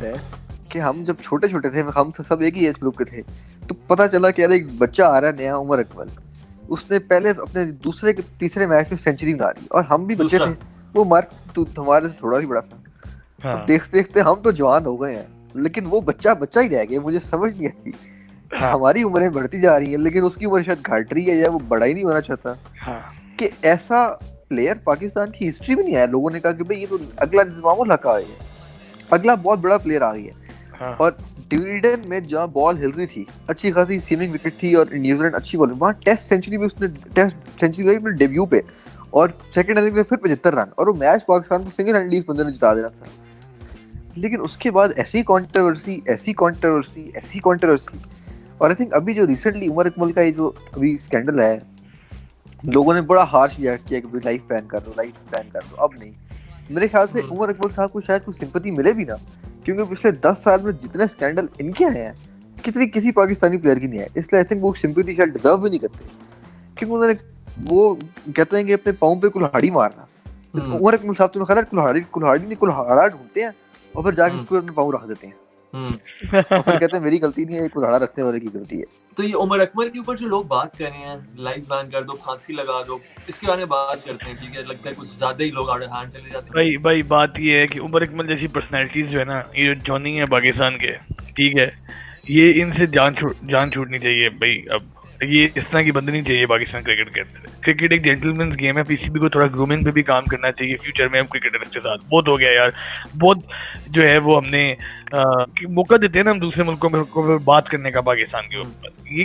बात है कि हम जब छोटे छोटे थे, हम सब एक ही एज ग्रुप के थे, तो पता चला कि यार एक बच्चा आ रहा है नया, उमर अकमल। उसने पहले अपने दूसरे के तीसरे मैच में सेंचुरी बना दी, और हम भी बच्चे दूसरा थे। वो मर तो हमारे से थोड़ा ही बड़ा था। अब हाँ देखते देखते हम तो जवान हो गए हैं, लेकिन वो बच्चा बच्चा ही रह गया। मुझे समझ नहीं आती, हाँ हमारी उम्रें बढ़ती जा रही है लेकिन उसकी उम्र शायद घट रही है, या वो बड़ा ही नहीं होना चाहता। हाँ कि ऐसा प्लेयर पाकिस्तान की हिस्ट्री में नहीं आया। लोगों ने कहा कि भाई ये तो अगला इंतजामुल हक आ गया, अगला बहुत बड़ा प्लेयर आ गया। हाँ और डिविडेन में जहाँ बॉल हिल रही थी, अच्छी खासी सीमिंग विकेट थी और न्यूजीलैंड अच्छी बॉल, वहाँ टेस्ट सेंचुरी में उसने टेस्ट सेंचुरी लगाई अपने डेब्यू पे, और सेकंड इनिंग में फिर 75 रन, और वो मैच पाकिस्तान को सिंगल हैंडली इस बंदे ने जिता देना था। लेकिन उसके बाद ऐसी कंट्रोवर्सी, ऐसी कंट्रोवर्सी, ऐसी कंट्रोवर्सी। और आई थिंक अभी जो रिसेंटली उमर अकमल का ये जो अभी स्कैंडल है, लोगों ने बड़ा हार्श रिएक्ट किया कि लाइफ बैन कर दो, लाइफ बैन कर दो। अब नहीं, मेरे ख्याल से उमर अकमल साहब को शायद कुछ सिंपैथी मिले भी ना, क्योंकि पिछले 10 साल में जितने स्कैंडल इनके आए हैं, किसी पाकिस्तानी प्लेयर की नहीं है। इसलिए आई थिंक वो सिंपैथी शायद डिजर्व भी नहीं करते, क्योंकि उन्होंने, वो कहते हैं कि अपने पाँव पे कुल्हाड़ी मारना। उमर अकमल साहब तो खैर कुल्हाड़ी नहीं, कुल्हाड़ा ढूंढते हैं और फिर जाके उसको अपने पाँव रख देते हैं, और फिर कहते हैं मेरी गलती नहीं है, कुल्हाड़ा रखने वाले की गलती है। तो ये उमर अकमल के ऊपर जो लोग बात कर रहे हैं, लाइफ बैन कर दो, फांसी लगा दो, इसके बारे में बात करते हैं, ठीक है? लगता है कुछ ज्यादा ही लोग आउट हैंड चले जाते हैं। भाई बात ये है कि उमर अकमल जैसी पर्सनैलिटीज जो है ना, ये जो जॉनी है पाकिस्तान के, ठीक है, ये इनसे जान छूटनी चाहिए भाई। अब ये इस तरह की बंदी नहीं चाहिए पाकिस्तान क्रिकेट के अंदर। क्रिकेट एक जेंटलमैन्स गेम है, पीसीबी को थोड़ा ग्रूमिंग पे भी काम करना चाहिए फ्यूचर में। हम क्रिकेटर्स के साथ बहुत हो गया यार, बहुत जो है वो हमने मौका देते हैं ना हम दूसरे मुल्कों में बात करने का पाकिस्तान के ऊपर। ये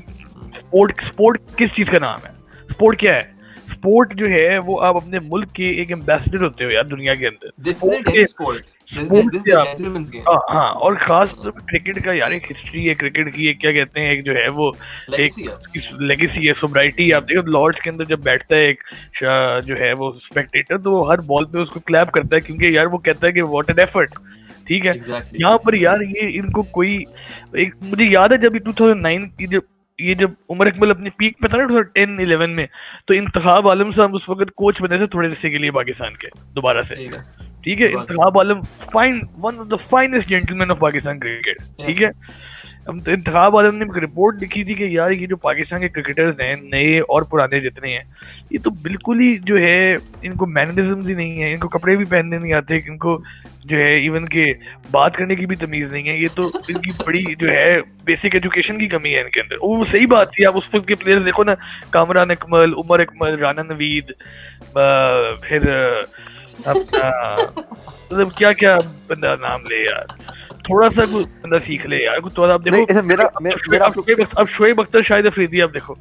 स्पोर्ट किस चीज का नाम है? स्पोर्ट क्या है? स्पोर्ट जो है वो आप अपने मुल्क के एक एम्बेसडर होते हो यार दुनिया के अंदर। हाँ, और खास क्रिकेट का यार एक हिस्ट्री है, क्रिकेट की एक क्या कहते हैं, एक जो है वो एक लेगेसी है, सोब्राइटी। आप देखो लॉर्ड्स के अंदर जब बैठता है एक जो है वो स्पेक्टेटर, तो वो हर बॉल पे उसको क्लैप करता है, क्योंकि यार वो कहता है कि व्हाट एन एफर्ट, ठीक है। यहाँ पर यार ये इनको कोई एक, मुझे याद है जब 2009 की जब उमर अकमल अपनी पीक पे था ना 2010-11 में, तो इंतखाब आलम साहब उस वक्त कोच बने थे थोड़े से के लिए पाकिस्तान के दोबारा से, ठीक है। Intikhab Alam one of the finest gentleman of Pakistan cricket, ठीक है। इंतखाब आलम ने एक रिपोर्ट लिखी थी कि यार ये जो पाकिस्तान के क्रिकेटर्स हैं, नए और पुराने जितने हैं, ये तो बिल्कुल ही जो है इनको मैनरिज्म ही नहीं है, इनको कपड़े भी पहनने नहीं आते, इनको जो है इवन के बात करने की भी तमीज नहीं है। ये तो इनकी बड़ी जो है बेसिक एजुकेशन की कमी है इनके अंदर। वो सही बात थी, आप उस वक्त के प्लेयर्स देखो ना, कामरान अकमल, उमर अकमल, राना नवीद, फिर अपना मतलब क्या क्या बंदा नाम ले यार, थोड़ा सा कुछ बंदा सीख ले यार कुछ। तो आप देखो अब शोएब अख्तर शाहिद अफरीदी, आप देखो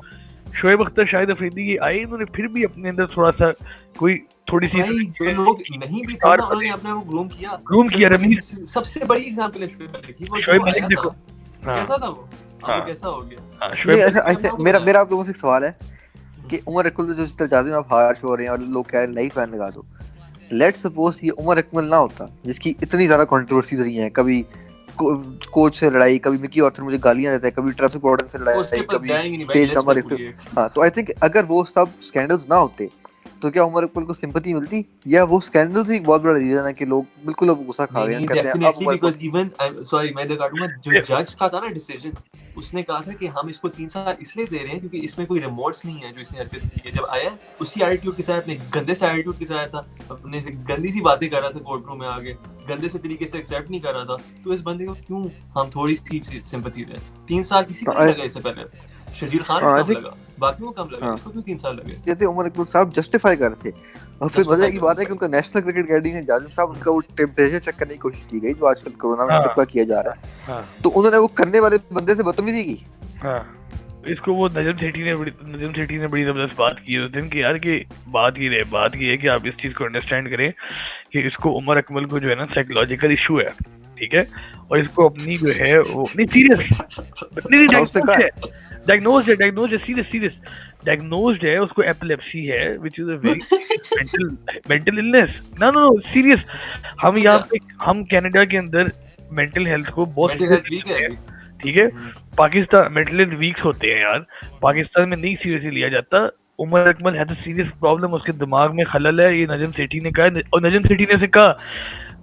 शोएब अख्तर शाहिद अफरीदी ये आए, इन्होंने फिर भी अपने अंदर थोड़ा सा थोड़ी सी लोग नहीं भी था ना, उन्होंने अपने आप को ग्रूम किया। रमीज सबसे बड़ी एग्जांपल है शोएब मलिक, देखो कैसा था वो, अब कैसा हो गया। ऐसे मेरा आप लोगों से एक सवाल है कि उमर अकमल जो जिस तरह जाते हैं आप हार्श हो रहे हैं और लोग कह रहे हैं लाइफ बैन लगा दो। लेट्स सपोज ये उमर अकमल ना होता जिसकी इतनी ज्यादा कंट्रोवर्सीज रही हैं, कभी कोच से लड़ाई, कभी मिकी ऑर्थर मुझे गालियां देता है, कभी ट्रैफिक वार्डन से लड़ाई, कभी स्टेज नंबर देखते। हाँ, तो आई थिंक अगर वो सब स्कैंडल्स ना होते तो क्या उमर अकमल को सिंपैथी मिलती, या वो स्कैंडल्स ही बहुत बड़ा रीजन है कि लोग बिल्कुल अब गुस्सा खा गए, कहते हैं अब बिकॉज़ इवन सॉरी मैं इधर काटूंगा, जो जज का था ना डिसीजन, उसने कहा था कि हम इसको 3 साल इसलिए दे रहे हैं क्योंकि इसमें कोई रिमोर्स नहीं है जो इसने हरकत की है। जब आया उसी एटीट्यूड के साथ, अपने गंदे से एटीट्यूड के साथ था, अपने से गंदी सी बातें कर रहा था कोर्ट रूम में आगे, गंदे से तरीके से एक्सेप्ट नहीं कर रहा था, तो इस बंदे को क्यों हम थोड़ी सी सिंपैथी दें? 3 साल किसी को नहीं लगा इससे पहले, शजीर खान को कम लगा, बाकियों को कम लगा, इसको क्यों 3 साल लगे? जैसे उमर अकमल साहब जस्टिफाई कर रहे थे। और फिर मजे की बात है कि उनका नेशनल क्रिकेट अकेडमी में जाजिम साहब, उनका वो टेम्परेचर चेक करने की कोशिश की गई जो आजकल कोरोना में सबका किया जा रहा है, तो उन्होंने वो करने वाले बंदे से बदतमीजी की। इसको वो नजम सेठी ने बड़ी जबरदस्त बात की उस दिन कि यार कि बात ये है कि आप इस चीज को अंडरस्टैंड करें कि इसको उमर अकमल को जो है ना साइकोलॉजिकल इशू है, ठीक है, और इसको अपनी जो है वो नहीं सीरियस डायग्नोज्ड है, उसको एपिलेप्सी है which is a very mental illness. No serious, हम यहाँ पे हम कनाडा के अंदर मेंटल हेल्थ को बहुत वीक है, ठीक है। पाकिस्तान मेंटल हेल्थ वीक होते हैं यार, पाकिस्तान में नहीं सीरियसली लिया जाता। Umar Akmal has a serious problem, उसके दिमाग में खलल है, ये नजम सेठी ने कहा, और नजम सेठी ने से कहा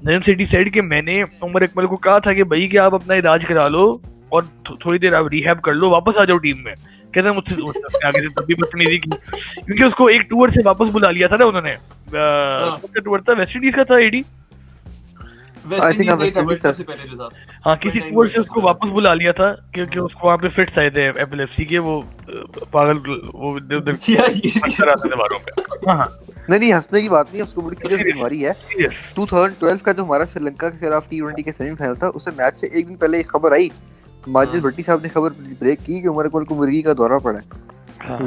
देन सिटी सेड कि मैंने उमर अकमल को कहा था कि भाई कि आप अपना इलाज करा लो और थोड़ी देर आप रिहैब कर लो, वापस आ जाओ टीम में। कहता है मुझसे उसने आगे से तभी बदतमीजी की, क्योंकि उसको एक टूर से वापस बुला लिया था ना उन्होंने। कौन सा टूर था? वेस्ट इंडीज का था एडी। आई थिंक वेस्ट इंडीज से पहले जो था। हाँ, किसी टूर से उसको वापस बुला लिया था क्योंकि उसको वहाँ पे फिट्स आए थे एपिलेप्सी के, वो पागल वो रहा था दीवारों पे। हाँ नहीं हंसने की बात नहीं है, उसको बड़ी सीरियस बीमारी है। 2012 का जो हमारा श्रीलंका के खिलाफ T20 के सेमीफाइनल था, उससे मैच से एक दिन पहले एक खबर आई, माजिद भट्टी साहब ने खबर ब्रेक की कि उमर अकमल को मुर्गी का दौरा पड़ा है,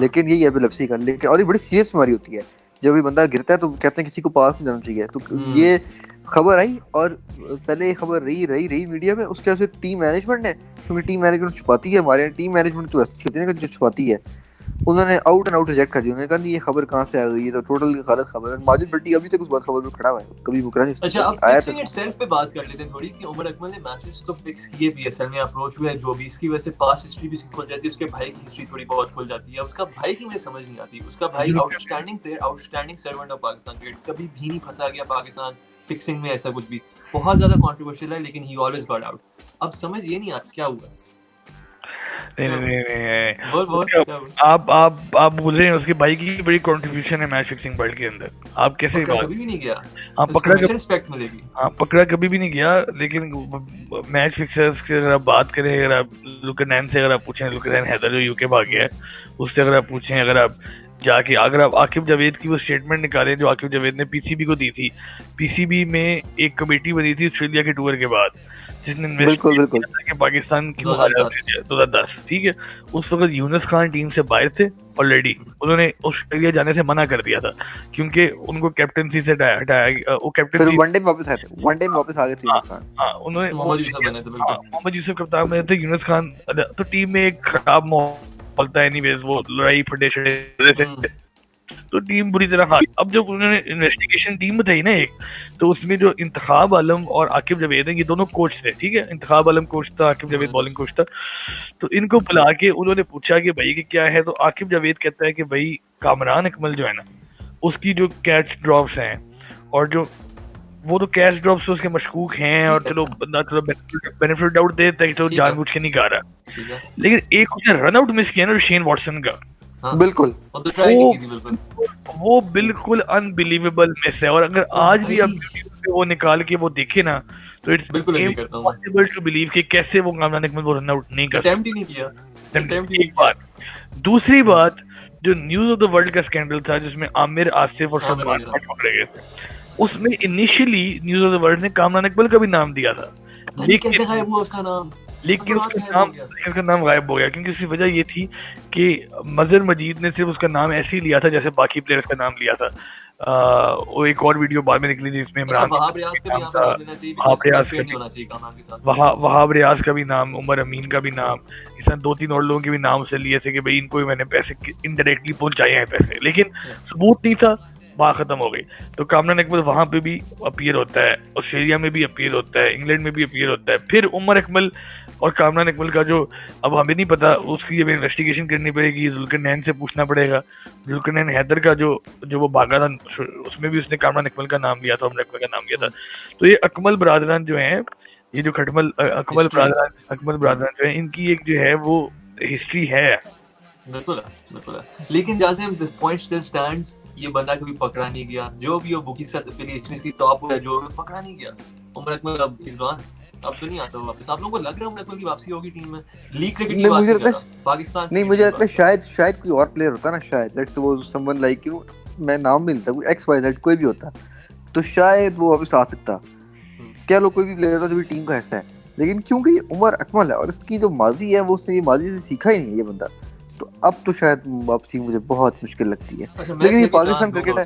लेकिन यही एपिलेप्सी का। लेकिन और ये बड़ी सीरियस बीमारी होती है, जब ये बंदा गिरता है तो कहते हैं किसी को पास नहीं जाना चाहिए। तो ये खबर आई और पहले ये खबर रही मीडिया में, उसके बाद फिर टीम मैनेजमेंट ने, क्योंकि टीम मैनेजमेंट छुपाती है, हमारे टीम मैनेजमेंट तो ऐसी होती है जो छुपाती है, उन्होंने आउट एंड आउट रिजेक्ट कर दिया। उन्होंने कहा नहीं ये खबर कहाँ से आ गई, ये तो टोटल गलत खबर है। माजिद भट्टी अभी तक उस बात खबर में खड़ा हुआ है, कभी मुकरा नहीं। अच्छा, अब फिक्सिंग इटसेल्फ पे बात कर लेते हैं थोड़ी कि उमर अकमल ने मैचेस तो फिक्स किए, पीएसएल में अप्रोच हुआ है जो भी, इसकी वजह से पास्ट हिस्ट्री भी खुल जाती है, उसके भाई की हिस्ट्री थोड़ी बहुत खुल जाती है। उसका भाई की मुझे समझ नहीं आती, उसका भाई outstanding player, outstanding servant of Pakistan cricket, कभी भी नहीं फंसा गया पाकिस्तान फिक्सिंग में, ऐसा कुछ भी। बहुत ज्यादा कंट्रोवर्शियल है लेकिन ही ऑलवेज गॉट आउट। अब समझ ये नहीं आता क्या हुआ। नहीं बोल आप बोल रहे हैं उसके भाई की बड़ी कंट्रीब्यूशन है मैच फिक्सिंग वर्ल्ड के अंदर। आप कैसे कभी भी नहीं गया? हाँ, रिस्पेक्ट मिलेगी। हाँ, पकड़ा कभी भी नहीं गया, लेकिन मैच फिक्सर्स की अगर आप बात करें, अगर आप लुकनैन से अगर आप पूछें, लुकनैन हैदर जो यूके भाग गया है, उससे अगर आप पूछें, अगर आप जाके अगर आप आकिब जावेद की वो स्टेटमेंट निकालें जो आकिब जावेद ने पीसीबी को दी थी, पीसीबी में एक कमेटी बनी थी ऑस्ट्रेलिया के टूर के बाद जिसने बिल्कुल कि पाकिस्तान की 2010, ठीक है, उस वक्त यूनुस खान टीम से बाहर थे ऑलरेडी, उन्होंने ऑस्ट्रेलिया जाने से मना कर दिया था क्योंकि उनको कैप्टनसी से हटाया। वो कैप्टन वनडे में वापस आए थे, वनडे में वापस आ गए थे यूनुस खान। हाँ, उन्होंने मोहम्मद यूसुफ बने थे, बिल्कुल मोहम्मद यूसुफ कप्तान बने थे, यूनुस खान। तो टीम में एक खराब माहौल था, एनीवेज वो लड़ाई फटे थे, तो टीम बुरी तरह हारी। अब जब उन्होंने इन्वेस्टिगेशन टीम बताई ना एक, तो उसमें जो इंतखाब आलम और आकिब जावेद हैं, ये दोनों कोच थे, ठीक है, इंतखाब आलम कोच था, आकिब जावेद बॉलिंग कोच था। तो इनको बुला के उन्होंने पूछा कि भाई कि क्या है, तो आकिब जावेद कहता है कि भाई कामरान अकमल जो है ना, उसकी जो कैच ड्रॉप्स हैं और जो वो तो कैच ड्रॉप्स उसके मशकूक हैं, और चलो बंदा चलो बेनिफिट डाउट देता है कि चलो जानबूझ के नहीं कर रहा, लेकिन एक उसने रन आउट मिस किया ना शेन वॉटसन का। हाँ, बिल्कुल वो बिल्कुल अनबिलीवेबल मिस है, और अगर आज भी आप वो निकाल के वो देखे ना तो इट्स बिल्कुल इम्पॉसिबल टू बिलीव कि कैसे वो कामरान अकमल वो रन आउट नहीं कर अटेम्प्ट ही नहीं किया। एक बात। दूसरी बात, जो न्यूज ऑफ द वर्ल्ड का स्कैंडल था जिसमें आमिर, आसिफ और सलमान पकड़े गए थे, उसमें initially news of the world ने कामरान अकमल का भी नाम दिया था, लेकिन उसका नाम गायब हो गया क्योंकि उसकी वजह ये थी कि मजहर मजीद ने सिर्फ उसका नाम ऐसे ही लिया था जैसे बाकी प्लेयर्स का नाम लिया था। वो एक और वीडियो बाद में निकली थी जिसमें इमरान वहाब रियाज का भी नाम, उमर अमीन का भी नाम, इस 2-3 और लोगों के भी नाम से लिए थे कि भाई इनको मैंने पैसे इनडायरेक्टली पहुंचाए हैं पैसे, लेकिन सबूत नहीं था, बात खत्म हो गई। तो कामरान अकमल वहां पे भी अपीयर होता है, ऑस्ट्रेलिया में भी अपीयर होता है, इंग्लैंड में भी अपीयर होता है। फिर उमर अकमल और कामरान अकमल का जो अब हमें नहीं पता, उसकी जब इन्वेस्टिगेशन करनी पड़ेगी, जुल्करनैन से पूछना पड़ेगा। जुल्करनैन हैदर का जो वो भागा था उसमें भी उसने कामरान अकमल का नाम लिया था, उमर अकमल का नाम लिया था। तो ये अकमल बरादरान जो है, ये जो अकमल बरादरान जो है, इनकी एक जो है वो हिस्ट्री है। बिल्कुल है। लेकिन जैसे दिस पॉइंट स्टिल स्टैंड्स, ये बंदा कभी पकड़ा नहीं गया, जो भी वो बुकी साथ एफिलिएशन इसकी टॉप है, जो पकड़ा नहीं गया। उमर अकमल अब इस बार अब तो नहीं आता वापस। आप लोगों को लग रहा है उमर अकमल की वापसी होगी टीम में? लीग क्रिकेट की बात कर पाकिस्तान नहीं, मुझे लगता है शायद कोई और प्लेयर होता ना, शायद let's suppose someone like you, मैं नाम नहीं लेता, कोई XYZ कोई भी होता तो शायद वो वापस आ सकता। क्या लोग कोई भी प्लेयर होता जो भी टीम का हिस्सा है, लेकिन क्योंकि उमर अकमल है और इसकी जो माजी है वो उसने माजी से सीखा ही नहीं है ये बंदा, तो अब तो शायद वापसी मुझे बहुत मुश्किल लगती है। लेकिन ये पाकिस्तान क्रिकेट है,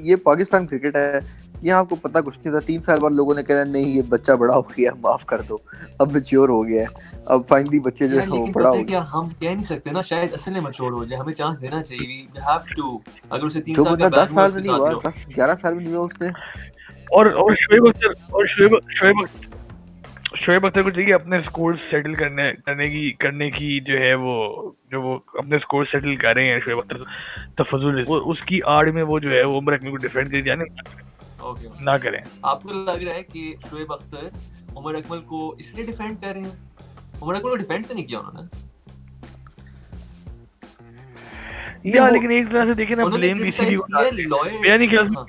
ये पाकिस्तान क्रिकेट है, यहाँ आपको पता कुछ नहीं था। 3 साल बाद लोगों ने कहा नहीं ये बच्चा बड़ा हो गया, माफ कर दो, अब मैच्योर हो गया है, अब फाइनली बच्चे जो है वो बड़ा हो गया। हम कह नहीं सकते ना, शायद असल में मैच्योर हो जाए, हमें चांस देना चाहिए। वी हैव टू, अगर उसे 3 साल का 10 साल में नहीं हुआ, 10-11 साल में नहीं हुआ उसने। और शोएब अख्तर को चाहिए अपने स्कोर सेटल करने की जो है वो अपने स्कोर सेटल कर रहे हैं शोएब अख्तर तफजुल, उसकी आड़ में वो जो है वो उमर अकमल को डिफेंड कर जाने। ओके ना करें। आपको लग रहा है कि शोएब अख्तर उमर अकमल को इसलिए डिफेंड कर रहे हैं? उमर अकमल को डिफेंड तो नहीं किया उन्होंने। या लेकिन एक तरह से देखें ना, उन्होंने ब्लेम पीसीबी criticize को किया डालते हैं। lawyer- मेरा नहीं ख्याल हाँ।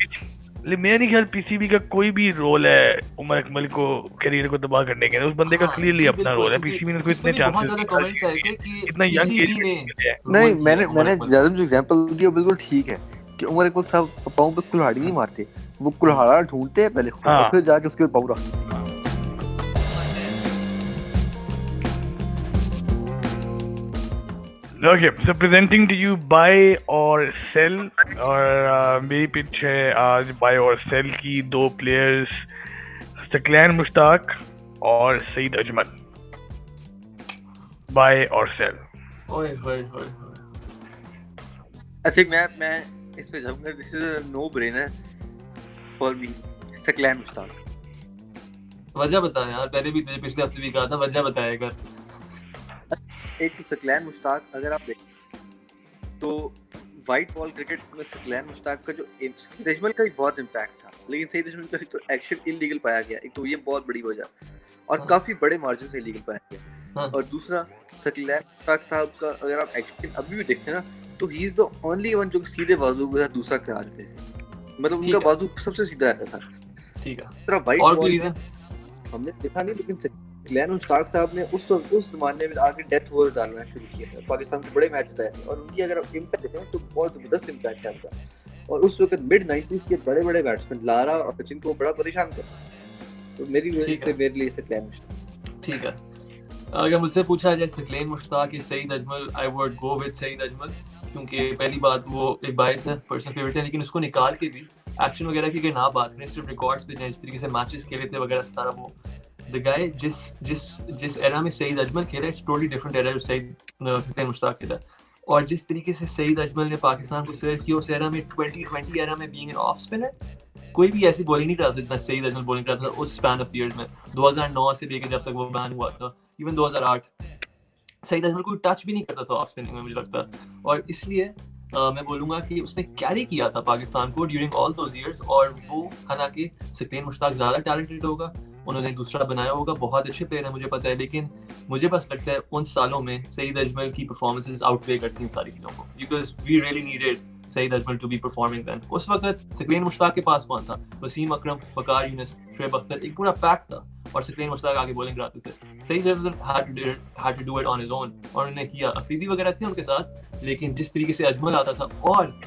मेरा नहीं ख्याल पीसीबी का कोई भी रोल है उमर अकमल को करियर को तबाह करने के लिए। उस बंदे का हाँ, क्लियरली जी, अपना बिल्कुल, रोल है। क्योंकि पीसीबी ने उसको इस पे इतने भी बहुत चांसेस ज्यादा कमेंट्स आए थे कि इतना यंग PCB एज ने नहीं, ruin मैंने किया उमर अकमल को। जादम जो एग्जांपल दिया बिल्कुल ठीक है कि उमर अकमल साहब पाँव पे कुल्हाड़ी नहीं मारते, वो कुल्हाड़ा ढूंढते हैं पहले खुद हाँ। और फिर जाके उसके पाँव रखते हैं। Okay, so presenting to you buy or sell, और मेरी पिच है आज buy और sell की दो प्लेयर्स, सकलैन मुश्ताक और सईद अजमल। buy और sell। ओए होए होए। आई थिंक मैं इस पे जाऊंगा, this is a no brainer for me, Saqlain Mushtaq. वजह बता यार, पहले भी तुझे पिछले हफ्ते भी कहा था, वजह बताया कर। एक तो सकलैन मुश्ताक अगर आप देखें तो वाइट बॉल क्रिकेट में सकलैन मुश्ताक का जो सईद अजमल का भी बहुत इम्पैक्ट था, लेकिन सईद अजमल का तो एक्शन इलीगल पाया गया, एक तो ये बहुत बड़ी वजह, और हाँ। काफी बड़े मार्जिन से इलीगल पाया गया। हाँ। और दूसरा सकलैन मुश्ताक साहब का अगर आप एक्शन अभी भी देखते हैं ना, तो he is the only one जो सीधे बाजू के साथ दूसरा करा देते हैं, मतलब ठीक उनका है। बाजू सबसे सीधा रहता था। ठीक है, दूसरा वाइट और कोई बॉल रीजन? हमने देखा नहीं, लेकिन सकलैन मुश्ताक साहब ने उस जमाने में आके डेथ ओवर डालना शुरू किया था, पाकिस्तान के बड़े मैच जिताए थे, और उनकी अगर आप इम्पैक्ट देखें तो बहुत जबरदस्त इम्पैक्ट है उनका। और उस वक्त मिड 90s के बड़े बड़े बैट्समैन लारा और सचिन को बड़ा परेशान करता, तो मेरी वजह ठीक से है। मेरे लिए सकलैन मुश्ताक। ठीक है, अगर मुझसे पूछा जाए सकलैन मुश्ताक या Saeed Ajmal, I would go with Saeed Ajmal, क्योंकि पहली बात वो एक बायस है, पर्सनल फेवरेट है, लेकिन उसको निकाल के भी एक्शन वगैरह की ना बात करें, सिर्फ रिकॉर्ड्स पे जिस तरीके से मैचेस खेले थे वगैरह सारा, वो द गाय जिस एरा में सईद अजमल खेला, इट्स टोटली डिफरेंट एरा जो सकलैन मुश्ताक खेला। और जिस तरीके से सईद अजमल ने पाकिस्तान को सर्व किया उस एरा में, 2020 एरा में, बीइंग एन ऑफ स्पिनर, कोई भी ऐसी बॉलिंग नहीं करता जितना सईद अजमल बॉलिंग करता था उस स्पैन ऑफ ईयर्स में, 2009 से लेकर जब तक वो बैन हुआ था, इवन 2008 सईद अजमल कोई टच भी नहीं करता था ऑफ स्पिनिंग में, मुझे लगता है। और इसलिए मैं बोलूंगा कि उसने कैरी किया था पाकिस्तान को ड्यूरिंग ऑल दोज इयर्स, और वो हालांकि सकलैन मुश्ताक ज़्यादा टैलेंटेड होगा, उन्होंने दूसरा बनाया होगा, बहुत अच्छे प्लेयर है मुझे पता है, लेकिन मुझे बस लगता है उन सालों में सईद अजमल की परफॉर्मेंसेस आउटवे करती हैं सारी चीज़ों को, because we really needed Saeed Ajmal to be performing then. उस वक्त सकलैन मुश्ताक के पास कौन था? वसीम अकरम, वकार यूनिस, शोएब अख्तर, एक पूरा पैक था, और सकलैन मुश्ताक आगे बॉलिंग कराते थे। Saeed Ajmal had to do it on his own, और उन्होंने किया। अफरीदी वगैरह थे उनके साथ, लेकिन जिस तरीके से अजमल आता था, और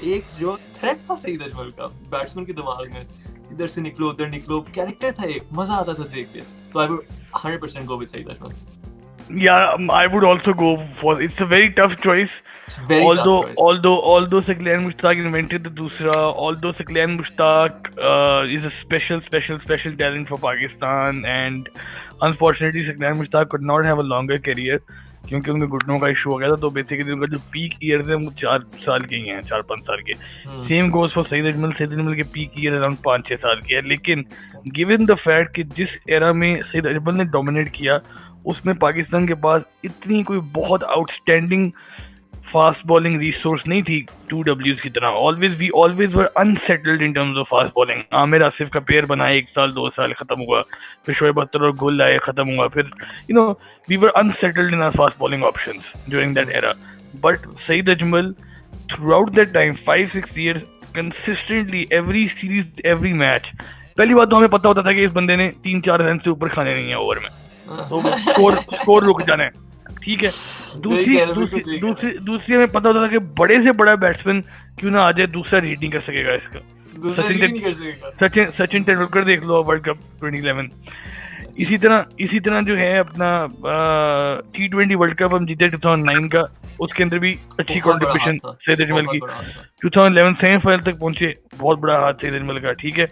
एक जो थ्रेट था सईद अजमल का बैट्समैन के दिमाग में, इधर से निकलो उधर निकलो, कैरेक्टर था, एक मजा आता था देख के। तो I would 100% go with Saeed Ajmal. Yeah, I would also go for, it's a very tough choice. It's very tough choice. Although Saklan Mushtaq invented the दूसरा, although Saklan Mushtaq is a special talent for Pakistan, and unfortunately Saklan Mushtaq could not have a longer career क्योंकि उनके घुटनों का issue हो गया था, तो basically उनका जो पीक ईयर थे वो 4 साल के ही हैं, 4-5 साल के। Same goes for Saeed Ajmal के पीक ईयर अराउंड 5-6 साल के है। लेकिन गिवन द फैक्ट कि जिस एरा में सईद अजमल ने डोमिनेट किया, उसमें पाकिस्तान के पास इतनी कोई बहुत आउटस्टैंडिंग फास्ट बॉलिंग रिसोर्स नहीं थी 2Ws की तरह। We always were unsettled in terms of fast bowling. Aamir Asif का पेयर बना 1 साल 2 साल खत्म हुआ, फिर शोएब अख्तर और गुल आए, खत्म हुआ, फिर we were unsettled in our fast bowling options during that era. But Saeed Ajmal throughout that time 5-6 years consistently every series every match, पहली बात तो हमें पता होता था कि इस बंदे ने 3-4 रन से ऊपर खाने नहीं है ओवर में, तो स्कोर रुक जाना है, ठीक है। दूसरी हमें पता होता था कि बड़े से बड़ा बैट्समैन क्यों ना आ जाए, दूसरा रीड नहीं कर सकेगा इसका। सचिन तेंदुलकर देख लो वर्ल्ड कप 2011। इसी तरह जो है अपना T20 वर्ल्ड कप हम जीते 2009 का, उसके अंदर भी अच्छी कंट्रीब्यूशन सईद अजमल की। 2011 सेमीफाइनल तक पहुंचे, बहुत बड़ा हाथ सईद अजमल का, ठीक है।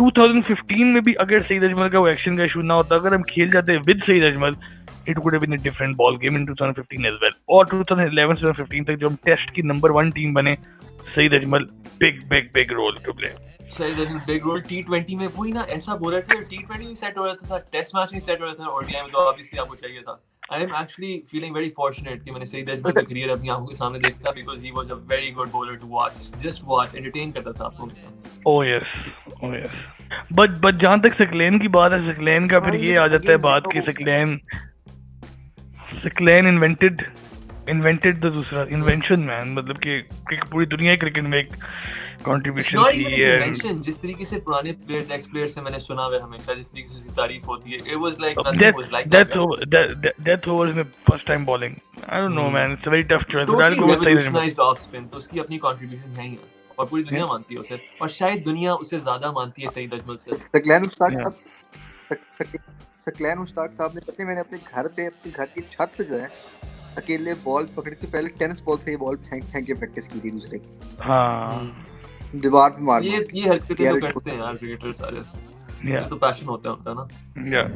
2015 में भी अगर सईद अजमल का वो एक्शन का इशू ना होता, अगर हम खेल जाते with Saeed Ajmal, it would have been a different ball game in 2015 as well. और 2011 से 2015 तक जो हम टेस्ट की नंबर 1 टीम बने, Saeed Ajmal big role to play. Saeed Ajmal big role. T20 में वही ना, ऐसा बॉलर थे, T20 भी सेट हो रहा था, टेस्ट मैच नहीं सेट हो रहा था, ओडीआई में तो ऑब्वियसली आपको चाहिए था। I am actually feeling very fortunate कि मैंने सईद अजमल का career अपनी आंखों के सामने देखा because he was a very good bowler to watch. Just watch, entertain करता था आपको हमेशा. Oh yes, oh yes. But जहाँ तक सकलेन की बात है, सकलेन का फिर हाँ, ये ये आ जाता है again बात कि सकलेन इन्वेंटेड द दूसरा इन्वेंशन मैन, मतलब कि पूरी दुनिया क्रिकेट में एक It's कंट्रीब्यूशन not की even an है. invention. जिस तरीके से पुराने players, ex-players से मैंने सुना है हमेशा, जिस तरीके से उसकी तारीफ होती है, it was like nothing was like that. Death overs में first time bowling. I don't know man, it's a very tough choice. Totally I'll go with Saeed Ajmal. revolutionized off spin. तो उसकी अपनी contribution है ही है. और पूरी दुनिया मानती है उसे. और शायद दुनिया उससे ज्यादा मानती है सईद अजमल से. सकलैन उस्ताद Yeah. साहब सकलैन उस्ताद साहब ने पता है मैंने अपने घर की छत पे जो है अकेले बॉल पकड़ी थी, पहले टेनिस बॉल से ये बॉल फेंक के प्रैक्टिस की थी दूसरे की, हाँ. दीवार पे मार ये हरकतें तो करते हैं यार क्रिकेटर सारे. ये Yeah. तो पैशन होता है उनका ना. Yeah.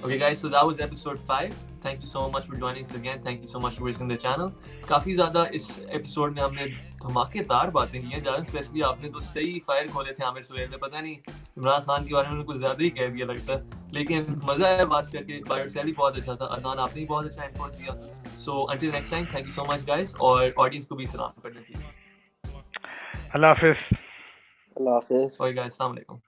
Okay guys, so that was episode 5. Thank you so much for joining us again. Thank you so much for visiting the channel. काफी ज्यादा इस एपिसोड में हमने धमाकेदार बातें की हैं. ज़्यादा स्पेशली आपने तो सही फायर खोले थे आमिर सुहेल ने. पता नहीं इमरान खान के बारे में कुछ ज्यादा ही कह दिया लगता है, लेकिन मजा आया बात करके. बायोसेली बहुत अच्छा था. अदनान आपने भी बहुत अच्छा इनपुट दिया. So until next time, thank you so much guys. और ऑडियंस को भी सलाम कर दें प्लीज. अल्लाह हाफिज. अल्लाह हाफिज़. Okay guys, अस्सलाम वालेकुम.